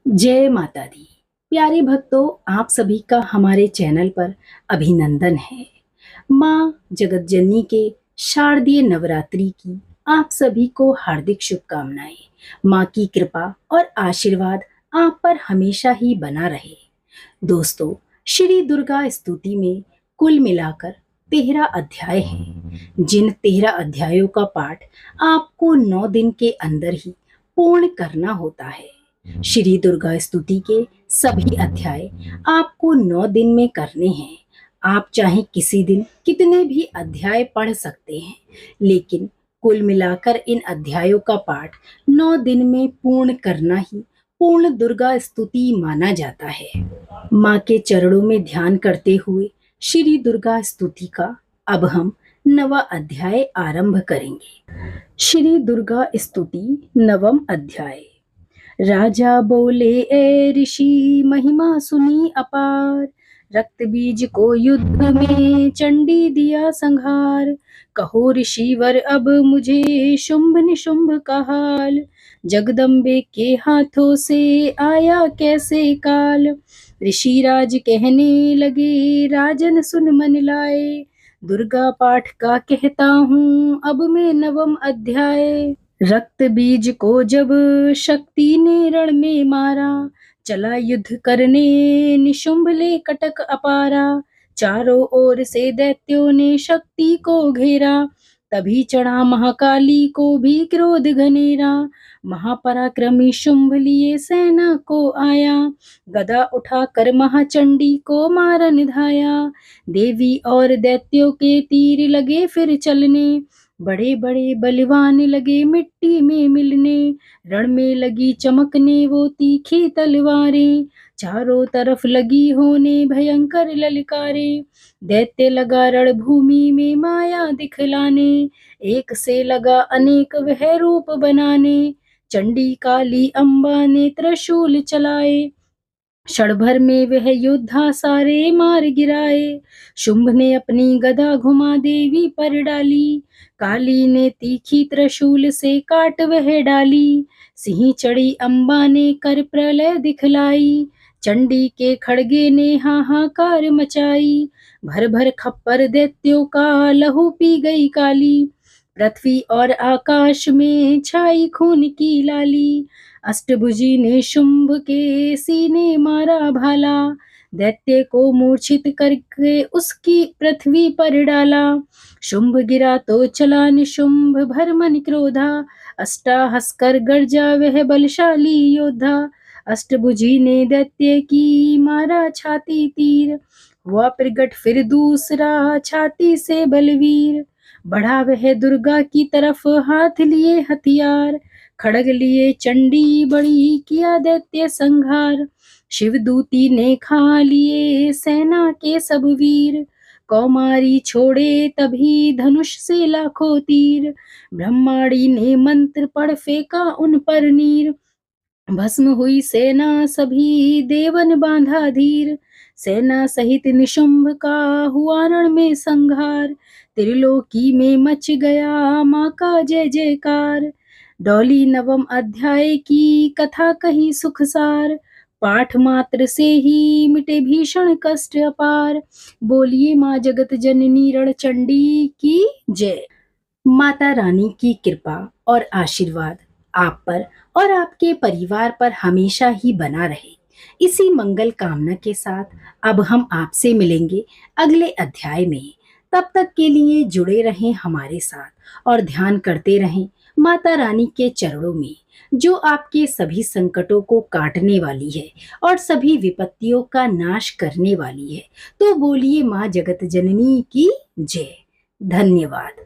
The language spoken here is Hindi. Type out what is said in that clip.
जय माता दी। प्यारे भक्तों, आप सभी का हमारे चैनल पर अभिनंदन है। माँ जगत जननी के शारदीय नवरात्रि की आप सभी को हार्दिक शुभकामनाएं। माँ की कृपा और आशीर्वाद आप पर हमेशा ही बना रहे। दोस्तों, श्री दुर्गा स्तुति में कुल मिलाकर 13 अध्याय हैं। जिन 13 अध्यायों का पाठ आपको 9 दिन के अंदर ही पूर्ण करना होता है। श्री दुर्गा स्तुति के सभी अध्याय आपको 9 दिन में करने हैं। आप चाहे किसी दिन कितने भी अध्याय पढ़ सकते हैं, लेकिन कुल मिलाकर इन अध्यायों का पाठ 9 दिन में पूर्ण करना ही पूर्ण दुर्गा स्तुति माना जाता है। माँ के चरणों में ध्यान करते हुए श्री दुर्गा स्तुति का अब हम 9वां अध्याय आरंभ करेंगे। श्री दुर्गा स्तुति 9वां अध्याय। राजा बोले, ए ऋषि महिमा सुनी अपार, रक्त बीज को युद्ध में चंडी दिया संहार। कहो ऋषिवर अब मुझे शुंभ निशुंभ का हाल, जगदम्बे के हाथों से आया कैसे काल। ऋषिराज कहने लगे, राजन सुन मन लाए, दुर्गा पाठ का कहता हूँ अब मैं 9वां अध्याय। रक्त बीज को जब शक्ति ने रण में मारा, चला युद्ध करने निशुंभ ले कटक अपारा। चारों ओर से दैत्यों ने शक्ति को घेरा, तभी चढ़ा महाकाली को भी क्रोध घनेरा। महापराक्रमी शुंभ लिए सेना को आया, गदा उठाकर महाचंडी को मारा निधाया। देवी और दैत्यों के तीर लगे फिर चलने, बड़े बड़े बलवान लगे मिट्टी में मिलने। रण में लगी चमकने वो तीखी तलवारें, चारों तरफ लगी होने भयंकर ललकारें। दैत्य लगा रणभूमि में माया दिखलाने, एक से लगा अनेक वह रूप बनाने। चंडी काली अम्बा ने त्रिशूल चलाए, क्षण भर में वह योद्धा सारे मार गिराए। शुंभ ने अपनी गदा घुमा देवी पर डाली, काली ने तीखी त्रिशूल से काट वह डाली। सिंह चढ़ी अम्बा ने कर प्रलय दिखलाई, चंडी के खड़गे ने हाहाकार मचाई। भर भर खप्पर दैत्यों का लहू पी गई काली, पृथ्वी और आकाश में छाई खून की लाली। अष्टभुजी ने शुंभ के सीने मारा भाला, दैत्य को मूर्छित करके उसकी पृथ्वी पर डाला। शुंभ गिरा तो चला निशुंभ भर मन क्रोधा, अष्टाहस कर गर्जा वह बलशाली योद्धा। अष्टभुजी ने दैत्य की मारा छाती तीर, हुआ प्रगट फिर दूसरा छाती से बलवीर। बढ़ा वह दुर्गा की तरफ हाथ लिए हथियार, खड़ग लिए चंडी बड़ी किया दैत्य संहार। शिवदूती ने खा लिए सेना के सब वीर, कौमारी छोड़े तभी धनुष से लाखों तीर। ब्रह्माणी ने मंत्र पढ़ फेंका उन पर नीर, भस्म हुई सेना सभी देवन बांधा धीर। सेना सहित निशुंभ का हुआ रण में संहार, त्रिलोकी में मच गया माँ का जय जयकार। डोली 9वां अध्याय की कथा कही सुखसार, पाठ मात्र से ही मिटे भीषण कष्ट अपार। बोलिए माँ जगत जननी रणचंडी की जय। माता रानी की कृपा और आशीर्वाद आप पर और आपके परिवार पर हमेशा ही बना रहे। इसी मंगल कामना के साथ अब हम आपसे मिलेंगे अगले अध्याय में। तब तक के लिए जुड़े रहें हमारे साथ और ध्यान करते रहें माता रानी के चरणों में, जो आपके सभी संकटों को काटने वाली है और सभी विपत्तियों का नाश करने वाली है। तो बोलिए माँ जगत जननी की जय। धन्यवाद।